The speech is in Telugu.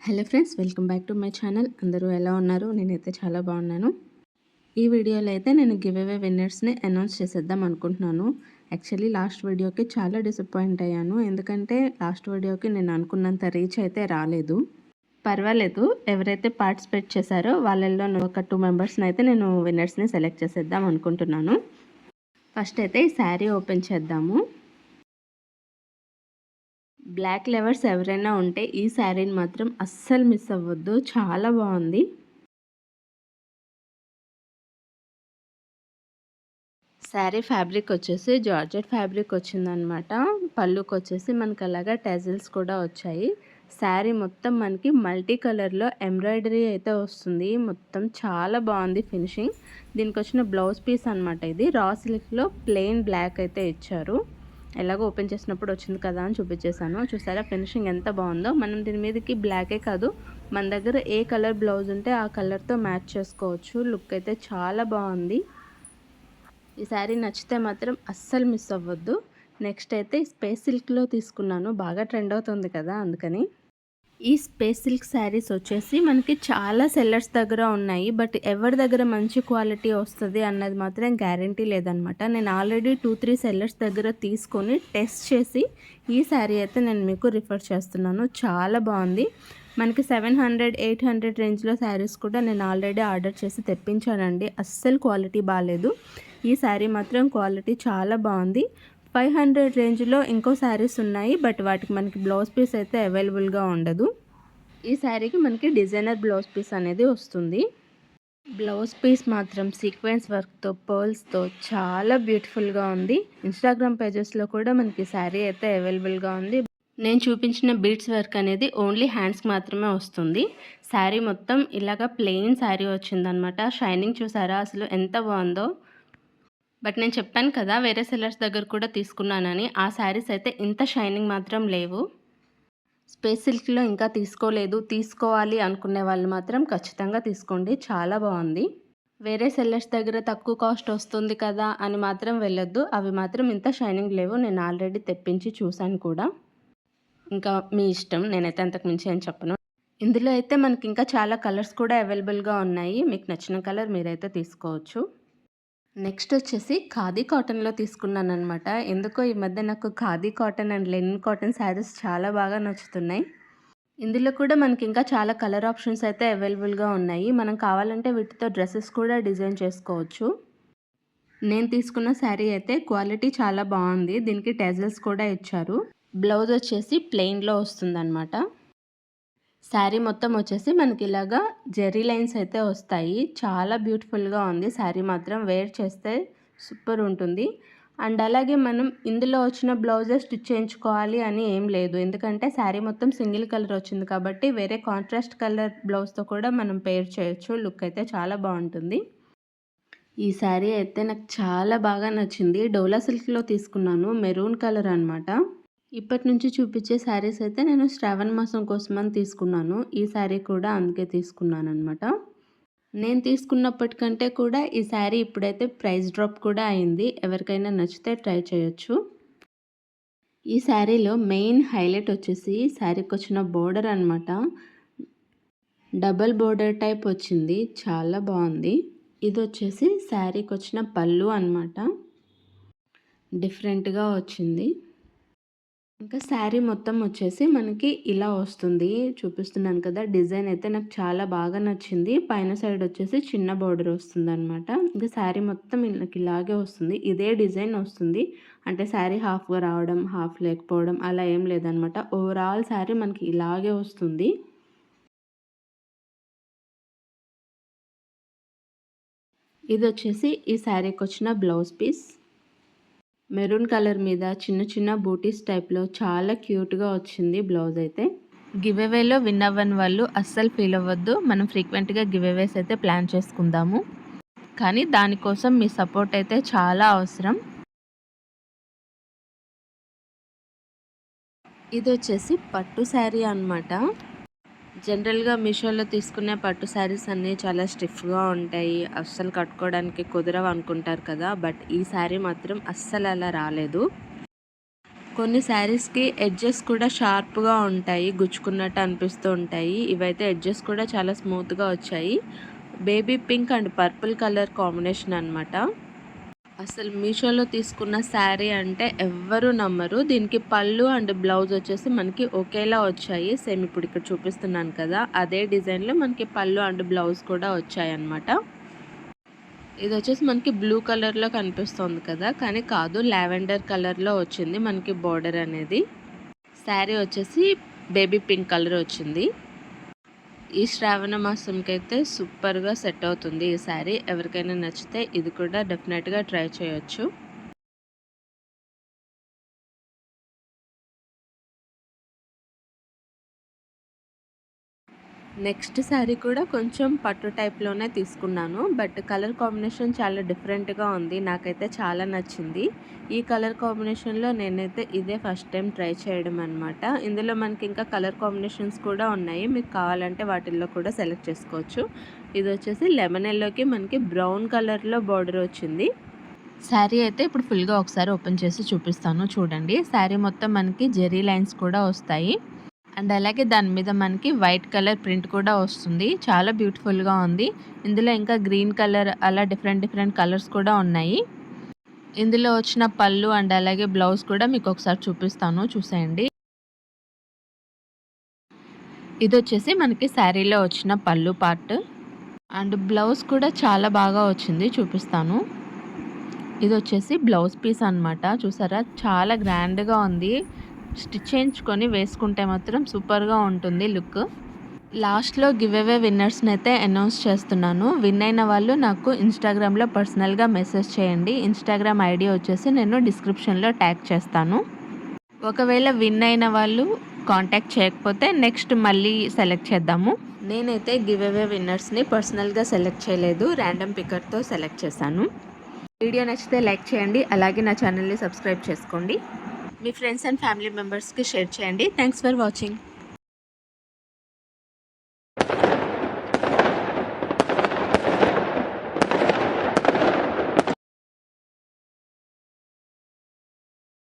Hello friends, welcome back to my channel. అందరూ ఎలా ఉన్నారు? నేనైతే చాలా బాగున్నాను. ఈ వీడియోలో అయితే నేను గివ్ అవే విన్నర్స్ని అనౌన్స్ చేసేద్దాం అనుకుంటున్నాను. యాక్చువల్లీ లాస్ట్ వీడియోకి చాలా డిసప్పాయింట్ అయ్యాను. ఎందుకంటే లాస్ట్ వీడియోకి నేను అనుకున్నంత రీచ్ అయితే రాలేదు. పర్వాలేదు, ఎవరైతే పార్టిసిపేట్ చేశారో వాళ్ళల్లో ఒక 2 మెంబర్స్ని అయితే నేను విన్నర్స్ని సెలెక్ట్ చేసేద్దాం అనుకుంటున్నాను. ఫస్ట్ అయితే ఈ శారీ ఓపెన్ చేద్దాము. బ్లాక్ లవర్స్ ఎవరైనా ఉంటే ఈ శారీని మాత్రం అస్సలు మిస్ అవ్వద్దు, చాలా బాగుంది. శారీ ఫ్యాబ్రిక్ వచ్చేసి జార్జెట్ ఫ్యాబ్రిక్ వచ్చిందనమాట. పళ్ళుకి వచ్చేసి మనకు అలాగా టెజల్స్ కూడా వచ్చాయి. శారీ మొత్తం మనకి మల్టీ కలర్లో ఎంబ్రాయిడరీ అయితే వస్తుంది. మొత్తం చాలా బాగుంది ఫినిషింగ్. దీనికి వచ్చిన బ్లౌజ్ పీస్ అనమాట. ఇది రా సిల్క్లో ప్లెయిన్ బ్లాక్ అయితే ఇచ్చారు. ఎలాగో ఓపెన్ చేసినప్పుడు వచ్చింది కదా అని చూపించేశాను. చూసారా ఫినిషింగ్ ఎంత బాగుందో. మనం దీని మీదకి బ్లాకే కాదు, మన దగ్గర ఏ కలర్ బ్లౌజ్ ఉంటే ఆ కలర్తో మ్యాచ్ చేసుకోవచ్చు. లుక్ అయితే చాలా బాగుంది. ఈ శారీ నచ్చితే మాత్రం అస్సలు మిస్ అవ్వద్దు. నెక్స్ట్ అయితే స్పేస్ సిల్క్లో తీసుకున్నాను, బాగా ట్రెండ్ అవుతుంది కదా అందుకని. ఈ స్పేస్ సిల్క్ శారీస్ వచ్చేసి మనకి చాలా సెల్లర్స్ దగ్గర ఉన్నాయి. బట్ ఎవరి దగ్గర మంచి క్వాలిటీ వస్తుంది అన్నది మాత్రం గ్యారంటీ లేదనమాట. నేను ఆల్రెడీ 2-3 సెల్లర్స్ దగ్గర తీసుకొని టెస్ట్ చేసి ఈ శారీ అయితే నేను మీకు రిఫర్ చేస్తున్నాను. చాలా బాగుంది. మనకి 700-800 రేంజ్లో శారీస్ కూడా నేను ఆల్రెడీ ఆర్డర్ చేసి తెప్పించానండి. అస్సలు క్వాలిటీ బాగాలేదు. ఈ శారీ మాత్రం క్వాలిటీ చాలా బాగుంది. 500 రేంజ్లో ఇంకో శారీస్ ఉన్నాయి, బట్ వాటికి మనకి బ్లౌజ్ పీస్ అయితే అవైలబుల్గా ఉండదు. ఈ శారీకి మనకి డిజైనర్ బ్లౌజ్ పీస్ అనేది వస్తుంది. బ్లౌజ్ పీస్ మాత్రం సీక్వెన్స్ వర్క్తో పర్ల్స్తో చాలా బ్యూటిఫుల్గా ఉంది. ఇన్స్టాగ్రామ్ పేజెస్లో కూడా మనకి శారీ అయితే అవైలబుల్గా ఉంది. నేను చూపించిన బీడ్స్ వర్క్ అనేది ఓన్లీ హ్యాండ్స్కి మాత్రమే వస్తుంది. శారీ మొత్తం ఇలాగా ప్లెయిన్ శారీ వచ్చిందనమాట. షైనింగ్ చూసారా అసలు ఎంత బాగుందో. బట్ నేను చెప్పాను కదా వేరే సెల్లర్స్ దగ్గర కూడా తీసుకున్నానని. ఆ శారీస్ అయితే ఇంత షైనింగ్ మాత్రం లేవు. స్పేస్ సిల్క్లో ఇంకా తీసుకోవాలి అనుకునే వాళ్ళు మాత్రం ఖచ్చితంగా తీసుకోండి, చాలా బాగుంది. వేరే సెల్లర్స్ దగ్గర తక్కువ కాస్ట్ వస్తుంది కదా అని మాత్రం వెళ్ళొద్దు. అవి మాత్రం ఇంత షైనింగ్ లేవు. నేను ఆల్రెడీ తెప్పించి చూశాను కూడా. ఇంకా మీ ఇష్టం, నేనైతే అంతకు మించి అని చెప్పను. ఇందులో అయితే మనకి ఇంకా చాలా కలర్స్ కూడా అవైలబుల్గా ఉన్నాయి. మీకు నచ్చిన కలర్ మీరైతే తీసుకోవచ్చు. నెక్స్ట్ వచ్చేసి ఖాదీ కాటన్లో తీసుకున్నాను అనమాట. ఎందుకో ఈ మధ్య నాకు khadi cotton and linen cotton saris చాలా బాగా నచ్చుతున్నాయి. ఇందులో కూడా మనకి ఇంకా చాలా కలర్ ఆప్షన్స్ అయితే అవైలబుల్గా ఉన్నాయి. మనం కావాలంటే వీటితో డ్రెస్సెస్ కూడా డిజైన్ చేసుకోవచ్చు. నేను తీసుకున్న శారీ అయితే క్వాలిటీ చాలా బాగుంది. దీనికి టెజల్స్ కూడా ఇచ్చారు. బ్లౌజ్ వచ్చేసి ప్లెయిన్లో వస్తుందన్నమాట. శారీ మొత్తం వచ్చేసి మనకి ఇలాగా జెర్రీ లైన్స్ అయితే వస్తాయి. చాలా బ్యూటిఫుల్గా ఉంది శారీ మాత్రం. వేర్ చేస్తే సూపర్ ఉంటుంది. అండ్ అలాగే మనం ఇందులో వచ్చిన బ్లౌజే స్టిచ్ చేయించుకోవాలి అని ఏం లేదు. ఎందుకంటే శారీ మొత్తం సింగిల్ కలర్ వచ్చింది కాబట్టి వేరే కాంట్రాస్ట్ కలర్ బ్లౌజ్తో కూడా మనం పేర్ చేయొచ్చు. లుక్ అయితే చాలా బాగుంటుంది. ఈ శారీ అయితే నాకు చాలా బాగా నచ్చింది. డోలా సిల్క్లో తీసుకున్నాను, మెరూన్ కలర్ అనమాట. ఇప్పటి నుంచి చూపించే శారీస్ అయితే నేను శ్రావణ మాసం కోసమని తీసుకున్నాను. ఈ శారీ కూడా అందుకే తీసుకున్నాను అనమాట. నేను తీసుకున్నప్పటికంటే కూడా ఈ శారీ ఇప్పుడైతే ప్రైస్ డ్రాప్ కూడా అయింది. ఎవరికైనా నచ్చితే ట్రై చేయొచ్చు. ఈ శారీలో మెయిన్ హైలైట్ వచ్చేసి శారీకి వచ్చిన బోర్డర్ అనమాట. డబల్ బోర్డర్ టైప్ వచ్చింది, చాలా బాగుంది. ఇది వచ్చేసి శారీకి వచ్చిన పళ్ళు అనమాట. డిఫరెంట్గా వచ్చింది. ఇంకా శారీ మొత్తం వచ్చేసి మనకి ఇలా వస్తుంది. చూపిస్తున్నాను కదా, డిజైన్ అయితే నాకు చాలా బాగా నచ్చింది. పైన సైడ్ వచ్చేసి చిన్న బార్డర్ వస్తుంది అనమాట. ఇంకా శారీ మొత్తం నాకు ఇలాగే వస్తుంది. ఇదే డిజైన్ వస్తుంది. అంటే శారీ హాఫ్గా రావడం, హాఫ్ లేకపోవడం అలా ఏం లేదనమాట. ఓవరాల్ శారీ మనకి ఇలాగే వస్తుంది. ఇది వచ్చేసి ఈ శారీకి వచ్చిన బ్లౌజ్ పీస్. మెరూన్ కలర్ మీద చిన్న చిన్న బూటీస్ టైప్లో చాలా క్యూట్గా వచ్చింది బ్లౌజ్ అయితే. గివ్ అవేలో విన్ అవ్వని వాళ్ళు అస్సలు ఫీల్ అవ్వద్దు. మనం ఫ్రీక్వెంట్గా గివ్ అవేస్ అయితే ప్లాన్ చేసుకుందాము. కానీ దానికోసం మీ సపోర్ట్ అయితే చాలా అవసరం. ఇది వచ్చేసి పట్టు శారీ అనమాట. జనరల్గా మీషోలో తీసుకునే పట్టు శారీస్ అన్నీ చాలా స్టిఫ్గా ఉంటాయి, అస్సలు కట్టుకోవడానికి కుదరవు అనుకుంటారు కదా. బట్ ఈ శారీ మాత్రం అస్సలు అలా రాలేదు. కొన్ని శారీస్‌కి ఎడ్జెస్ కూడా షార్ప్‌గా ఉంటాయి. గుచ్చుకున్నట్టు అనిపిస్తూ ఉంటాయి. ఇవైతే ఎడ్జెస్ కూడా చాలా స్మూత్‌గా వచ్చాయి. Baby pink and purple colour combination అనమాట. అసలు మీషోలో తీసుకున్న శారీ అంటే ఎవ్వరు నమ్మరు. దీనికి పళ్ళు అండ్ బ్లౌజ్ వచ్చేసి మనకి ఒకేలా వచ్చాయి. సేమ్ ఇప్పుడు ఇక్కడ చూపిస్తున్నాను కదా, అదే డిజైన్‌లో మనకి పళ్ళు అండ్ బ్లౌజ్ కూడా వచ్చాయన్నమాట. ఇది వచ్చేసి మనకి బ్లూ కలర్‌లో కనిపిస్తుంది కదా, కానీ కాదు, లావెండర్ కలర్‌లో వచ్చింది మనకి బోర్డర్ అనేది. శారీ వచ్చేసి బేబీ పింక్ కలర్ వచ్చింది. ఈ శ్రావణ మాసంకైతే సూపర్‌గా సెట్ అవుతుంది ఈ శారీ. ఎవరికైనా నచ్చితే ఇది కూడా డెఫినెట్‌గా ట్రై చేయొచ్చు. నెక్స్ట్ శారీ కూడా కొంచెం పట్టు టైప్‌లోనే తీసుకున్నాను. బట్ కలర్ కాంబినేషన్ చాలా డిఫరెంట్‌గా ఉంది. నాకైతే చాలా నచ్చింది. ఈ కలర్ కాంబినేషన్‌లో నేనైతే ఇదే ఫస్ట్ టైం ట్రై చేయడం అనమాట. ఇందులో మనకి ఇంకా కలర్ కాంబినేషన్స్ కూడా ఉన్నాయి. మీకు కావాలంటే వాటిల్లో కూడా సెలెక్ట్ చేసుకోవచ్చు. ఇది వచ్చేసి లెమన్ ఎల్లోకి మనకి బ్రౌన్ కలర్‌లో బార్డర్ వచ్చింది. శారీ అయితే ఇప్పుడు ఫుల్‌గా ఒకసారి ఓపెన్ చేసి చూపిస్తాను చూడండి. శారీ మొత్తం మనకి జెరీ లైన్స్ కూడా వస్తాయి. అండ్ అలాగే దాని మీద మనకి వైట్ కలర్ ప్రింట్ కూడా వస్తుంది. చాలా బ్యూటిఫుల్‌గా ఉంది. ఇందులో ఇంకా గ్రీన్ కలర్ అలా డిఫరెంట్ కలర్స్ కూడా ఉన్నాయి. ఇందులో వచ్చిన పళ్ళు అండ్ అలాగే బ్లౌజ్ కూడా మీకు ఒకసారి చూపిస్తాను, చూసేయండి. ఇది వచ్చేసి మనకి శారీలో వచ్చిన పళ్ళు పార్ట్ అండ్ బ్లౌజ్ కూడా చాలా బాగా వచ్చింది, చూపిస్తాను. ఇది వచ్చేసి బ్లౌజ్ పీస్ అనమాట. చూసారా, చాలా గ్రాండ్‌గా ఉంది. స్టిచ్ చేయించుకొని వేసుకుంటే మాత్రం సూపర్‌గా ఉంటుంది లుక్. లాస్ట్‌లో గివ్ అవే విన్నర్స్‌ని అయితే అనౌన్స్ చేస్తున్నాను. విన్ అయిన వాళ్ళు నాకు ఇన్‌స్టాగ్రామ్‌లో పర్సనల్‌గా మెసేజ్ చేయండి. ఇన్‌స్టాగ్రామ్ ఐడీ వచ్చేసి నేను డిస్క్రిప్షన్‌లో ట్యాగ్ చేస్తాను. ఒకవేళ విన్ అయిన వాళ్ళు కాంటాక్ట్ చేయకపోతే నెక్స్ట్ మళ్ళీ సెలెక్ట్ చేద్దాము. నేనైతే గివ్ అవే విన్నర్స్‌ని పర్సనల్‌గా సెలెక్ట్ చేయలేదు. ర్యాండమ్ పికర్‌తో సెలెక్ట్ చేశాను. వీడియో నచ్చితే లైక్ చేయండి. అలాగే నా ఛానల్‌ని సబ్స్క్రైబ్ చేసుకోండి. మీ ఫ్రెండ్స్ అండ్ ఫ్యామిలీ మెంబర్స్కి షేర్ చేయండి. Thanks for watching.